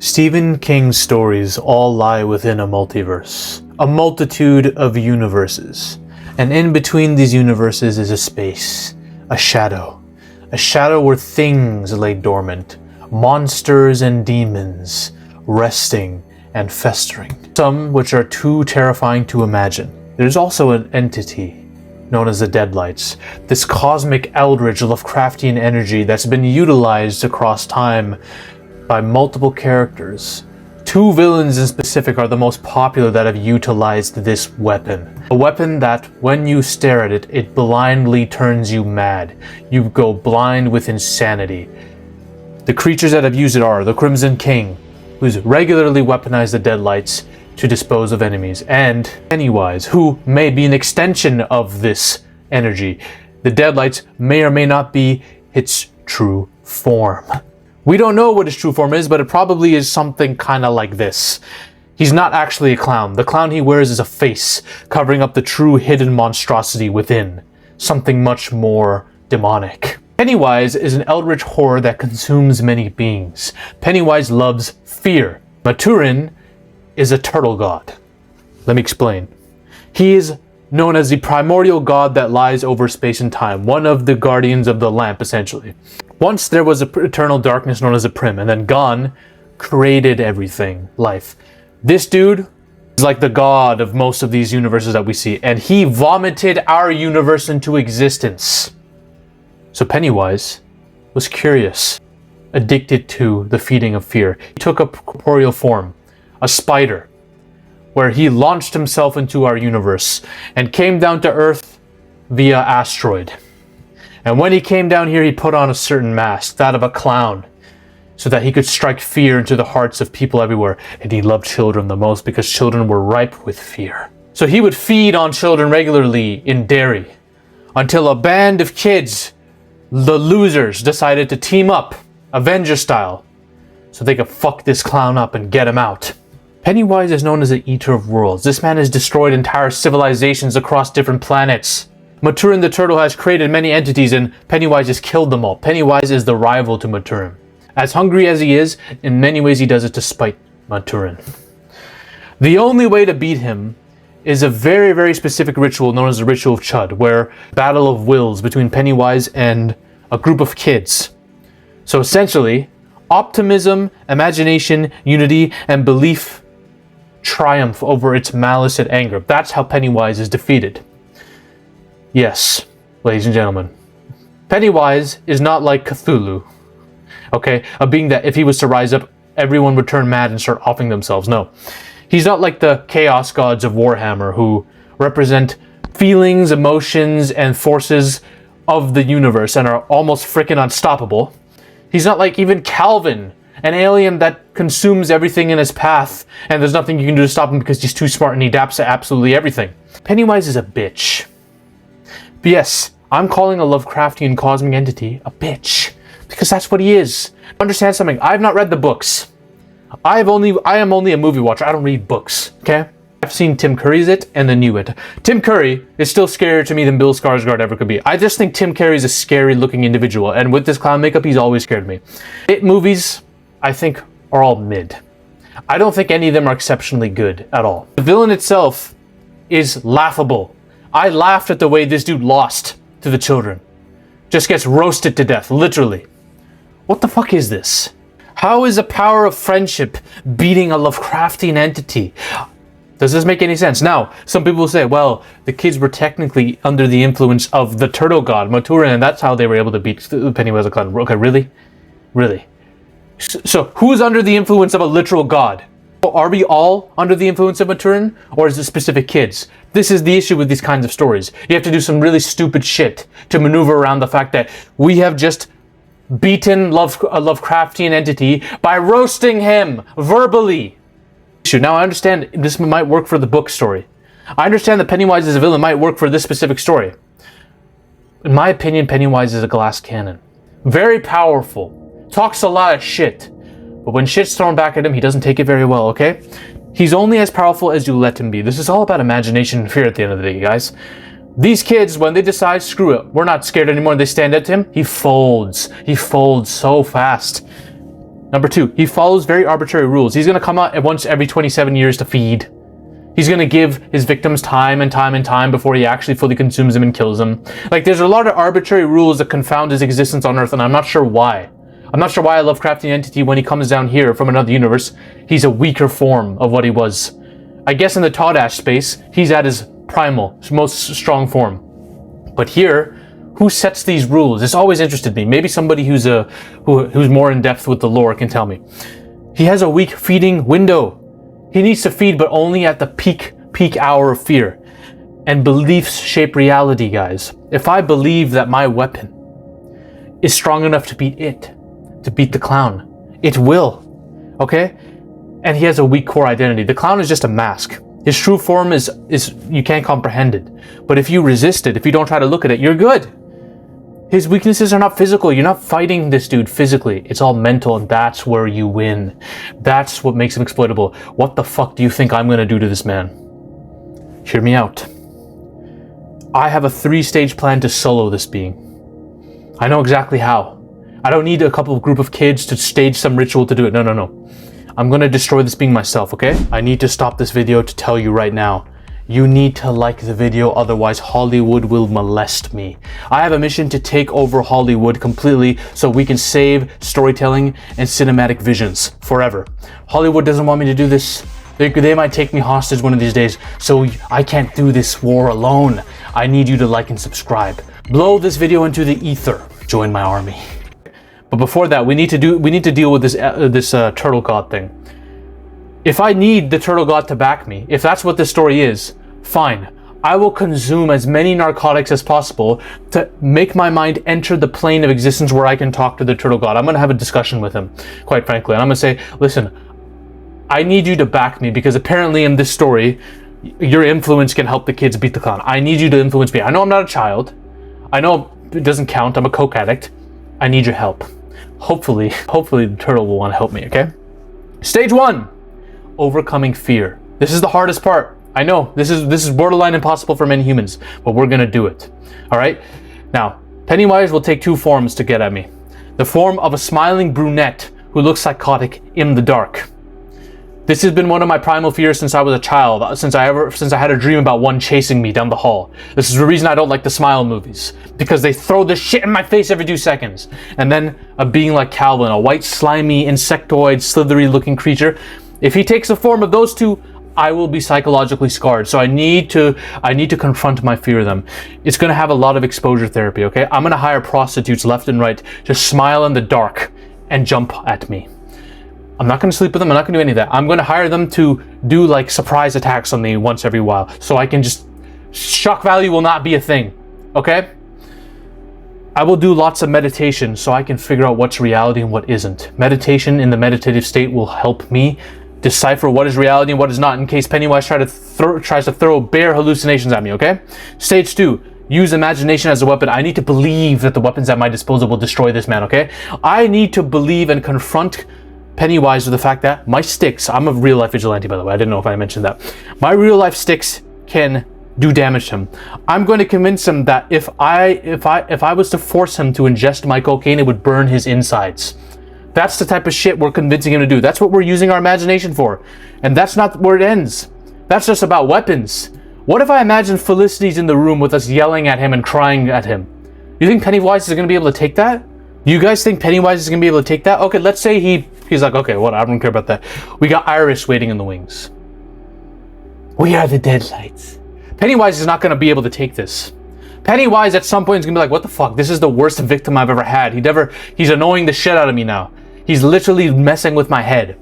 Stephen King's stories all lie within a multiverse, a multitude of universes, and in between these universes is a space, a shadow where things lay dormant, monsters and demons, resting and festering, some which are too terrifying to imagine. There's also an entity known as the Deadlights, this cosmic eldritch Lovecraftian energy that's been utilized across time by multiple characters. Two villains in specific are the most popular that have utilized this weapon. A weapon that, when you stare at it, it blindly turns you mad. You go blind with insanity. The creatures that have used it are the Crimson King, who's regularly weaponized the Deadlights to dispose of enemies, and Pennywise, who may be an extension of this energy. The Deadlights may or may not be its true form. We don't know what his true form is, but it probably is something kind of like this. He's not actually a clown. The clown he wears is a face, covering up the true hidden monstrosity within. Something much more demonic. Pennywise is an eldritch horror that consumes many beings. Pennywise loves fear. Maturin is a turtle god. Let me explain. He is known as the primordial god that lies over space and time, one of the guardians of the lamp, essentially. Once there was an eternal darkness known as a Prim, and then Gon created everything, life. This dude is like the god of most of these universes that we see, and he vomited our universe into existence. So Pennywise was curious, addicted to the feeding of fear. He took a corporeal form, a spider, where he launched himself into our universe and came down to Earth via asteroid. And when he came down here, he put on a certain mask, that of a clown, so that he could strike fear into the hearts of people everywhere. And he loved children the most because children were ripe with fear. So he would feed on children regularly in Derry until a band of kids, the losers, decided to team up, Avenger style, so they could fuck this clown up and get him out. Pennywise is known as the Eater of Worlds. This man has destroyed entire civilizations across different planets. Maturin the Turtle has created many entities and Pennywise has killed them all. Pennywise is the rival to Maturin. As hungry as he is, in many ways he does it to spite Maturin. The only way to beat him is a very, very specific ritual known as the Ritual of Chud, where battle of wills between Pennywise and a group of kids. So essentially, optimism, imagination, unity, and belief triumph over its malice and anger. That's how Pennywise is defeated. Yes, ladies and gentlemen, Pennywise is not like Cthulhu, okay? A being that if he was to rise up, everyone would turn mad and start offing themselves. No. He's not like the chaos gods of Warhammer who represent feelings, emotions, and forces of the universe and are almost freaking unstoppable. He's not like even Calvin, an alien that consumes everything in his path and there's nothing you can do to stop him because he's too smart and he adapts to absolutely everything. Pennywise is a bitch. But yes, I'm calling a Lovecraftian cosmic entity a bitch because that's what he is. Understand something, I've not read the books. I am only a movie watcher. I don't read books, okay? I've seen Tim Curry's It and the new It. Tim Curry is still scarier to me than Bill Skarsgård ever could be. I just think Tim Curry's a scary looking individual, and with this clown makeup, he's always scared me. It movies, I think, are all mid. I don't think any of them are exceptionally good at all. The villain itself is laughable. I laughed at the way this dude lost to the children. Just gets roasted to death, literally. What the fuck is this? How is the power of friendship beating a Lovecraftian entity? Does this make any sense? Now, some people will say, well, the kids were technically under the influence of the turtle god, Maturin, and that's how they were able to beat Pennywise the clown. Okay, really? Really? So, who's under the influence of a literal god? Are we all under the influence of Maturin, or is it specific kids? This is the issue with these kinds of stories. You have to do some really stupid shit to maneuver around the fact that we have just beaten a Lovecraftian entity by roasting him verbally. Now I understand this might work for the book story. I understand that Pennywise as a villain might work for this specific story. In my opinion, Pennywise is a glass cannon. Very powerful. Talks a lot of shit. But when shit's thrown back at him, he doesn't take it very well, okay? He's only as powerful as you let him be. This is all about imagination and fear at the end of the day, guys. These kids, when they decide, screw it, we're not scared anymore, and they stand up to him, he folds. He folds so fast. Number 2, he follows very arbitrary rules. He's going to come out at once every 27 years to feed. He's going to give his victims time and time and time before he actually fully consumes them and kills them. Like, there's a lot of arbitrary rules that confound his existence on Earth, and I'm not sure why. I'm not sure why a Lovecraftian entity, when he comes down here from another universe, he's a weaker form of what he was. I guess in the Todd Ash space, he's at his primal, most strong form. But here, who sets these rules? It's always interested me. Maybe somebody who's more in depth with the lore can tell me. He has a weak feeding window. He needs to feed, but only at the peak hour of fear. And beliefs shape reality, guys. If I believe that my weapon is strong enough to beat it, to beat the clown, it will. Okay? And he has a weak core identity. The clown is just a mask. His true form is you can't comprehend it. But if you resist it, if you don't try to look at it, you're good. His weaknesses are not physical. You're not fighting this dude physically. It's all mental, and that's where you win. That's what makes him exploitable. What the fuck do you think I'm gonna do to this man? Hear me out. I have a 3-stage plan to solo this being. I know exactly how. I don't need a group of kids to stage some ritual to do it. No. I'm gonna destroy this being myself, okay? I need to stop this video to tell you right now. You need to like the video, otherwise Hollywood will molest me. I have a mission to take over Hollywood completely so we can save storytelling and cinematic visions forever. Hollywood doesn't want me to do this. They might take me hostage one of these days, so I can't do this war alone. I need you to like and subscribe. Blow this video into the ether. Join my army. But before that, we need to deal with this turtle god thing. If I need the turtle god to back me, if that's what this story is, fine. I will consume as many narcotics as possible to make my mind enter the plane of existence where I can talk to the turtle god. I'm going to have a discussion with him, quite frankly. And I'm going to say, listen, I need you to back me because apparently in this story, your influence can help the kids beat the clown. I need you to influence me. I know I'm not a child. I know it doesn't count. I'm a coke addict. I need your help. Hopefully the turtle will want to help me, okay? Stage 1. Overcoming fear. This is the hardest part. I know this is borderline impossible for many humans, but we're gonna do it. All right. Now, Pennywise will take 2 forms to get at me. The form of a smiling brunette who looks psychotic in the dark. This has been one of my primal fears since I was a child. Since I had a dream about one chasing me down the hall. This is the reason I don't like the Smile movies, because they throw this shit in my face every 2 seconds. And then a being like Calvin, a white, slimy, insectoid, slithery-looking creature. If he takes the form of those 2, I will be psychologically scarred. So I need to confront my fear of them. It's going to have a lot of exposure therapy, okay? I'm going to hire prostitutes left and right to smile in the dark and jump at me. I'm not going to sleep with them. I'm not going to do any of that. I'm going to hire them to do like surprise attacks on me once every while. So I can just... shock value will not be a thing, okay? I will do lots of meditation so I can figure out what's reality and what isn't. Meditation in the meditative state will help me decipher what is reality and what is not in case Pennywise tries to throw bare hallucinations at me, okay? Stage 2, use imagination as a weapon. I need to believe that the weapons at my disposal will destroy this man, okay? I need to believe and confront Pennywise with the fact that my sticks, I'm a real life vigilante by the way, I didn't know if I mentioned that. My real life sticks can do damage to him. I'm going to convince him that if I was to force him to ingest my cocaine, it would burn his insides. That's the type of shit we're convincing him to do. That's what we're using our imagination for. And that's not where it ends. That's just about weapons. What if I imagine Felicity's in the room with us yelling at him and crying at him? You think Pennywise is going to be able to take that? You guys think Pennywise is going to be able to take that? Okay, let's say he's like, okay, what? I don't care about that. We got Iris waiting in the wings. We are the deadlights. Pennywise is not going to be able to take this. Pennywise at some point is going to be like, what the fuck? This is the worst victim I've ever had. He's annoying the shit out of me now. He's literally messing with my head.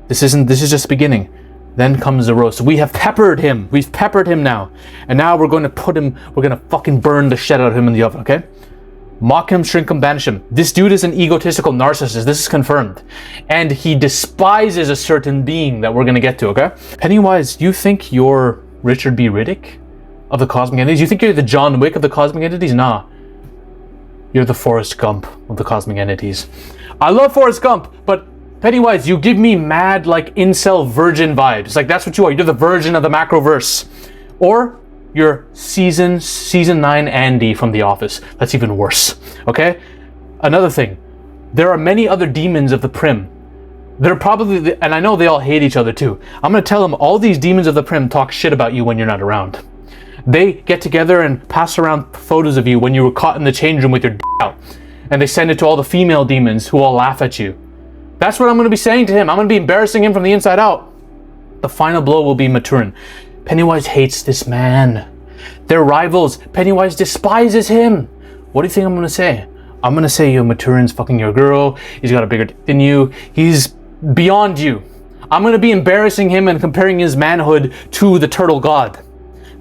This is just the beginning. Then comes the roast. We have peppered him. We've peppered him now. And now we're going to fucking burn the shit out of him in the oven, okay? Mock him, shrink him, banish him. This dude is an egotistical narcissist. This is confirmed. And he despises a certain being that we're going to get to, okay? Pennywise, you think you're Richard B. Riddick of the Cosmic Entities? You think you're the John Wick of the Cosmic Entities? Nah. You're the Forrest Gump of the Cosmic Entities. I love Forrest Gump, but Pennywise, you give me mad, like, incel virgin vibes. Like, that's what you are. You're the virgin of the macroverse. Or you're season 9 Andy from The Office. That's even worse, okay? Another thing. There are many other demons of the Prim They're probably, and I know they all hate each other too. I'm gonna tell them all these demons of the Prim talk shit about you when you're not around. They get together and pass around photos of you when you were caught in the change room with your out. And they send it to all the female demons who all laugh at you. That's what I'm gonna be saying to him. I'm gonna be embarrassing him from the inside out. The final blow will be Maturin. Pennywise hates this man. They're rivals. Pennywise despises him. What do you think I'm gonna say? I'm gonna say, yo, Maturin's fucking your girl. He's got a bigger dick than you. He's beyond you. I'm gonna be embarrassing him and comparing his manhood to the turtle god.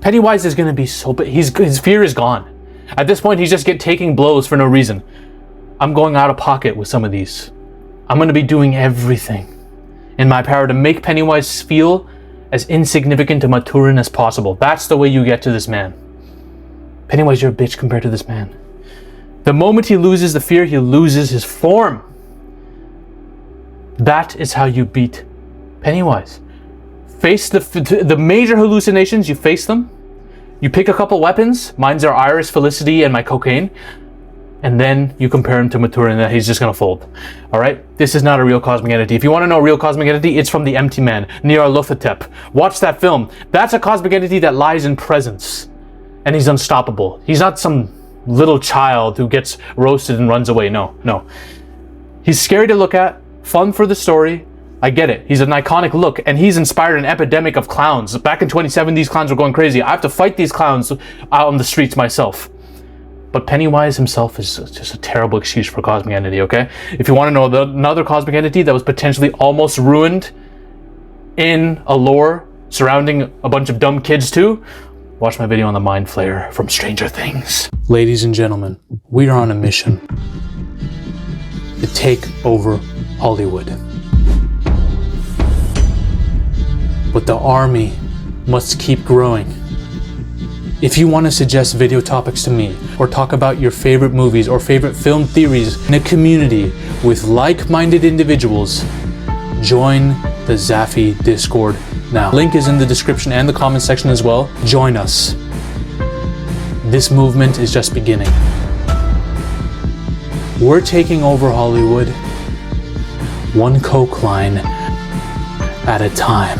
Pennywise is gonna be so big. His fear is gone. At this point, he's just taking blows for no reason. I'm going out of pocket with some of these. I'm gonna be doing everything in my power to make Pennywise feel as insignificant to Maturin as possible. That's the way you get to this man. Pennywise, you're a bitch compared to this man. The moment he loses the fear, he loses his form. That is how you beat Pennywise. Face the major hallucinations, you face them. You pick a couple weapons. Mine's are Iris, Felicity, and my cocaine. And then you compare him to Maturin, that he's just gonna fold. Alright? This is not a real cosmic entity. If you want to know a real cosmic entity, it's from the Empty Man, Nyarlathotep. Watch that film. That's a cosmic entity that lies in presence. And he's unstoppable. He's not some little child who gets roasted and runs away. No. He's scary to look at, fun for the story. I get it. He's an iconic look, and he's inspired an epidemic of clowns. Back in 2007, these clowns were going crazy. I have to fight these clowns out on the streets myself. But Pennywise himself is just a terrible excuse for a cosmic entity, okay? If you want to know another cosmic entity that was potentially almost ruined in a lore surrounding a bunch of dumb kids too, watch my video on the Mind Flayer from Stranger Things. Ladies and gentlemen, we are on a mission to take over Hollywood. But the army must keep growing. If you want to suggest video topics to me, or talk about your favorite movies or favorite film theories in a community with like-minded individuals, join the Zafy Discord now. Link is in the description and the comment section as well. Join us. This movement is just beginning. We're taking over Hollywood, one coke line at a time.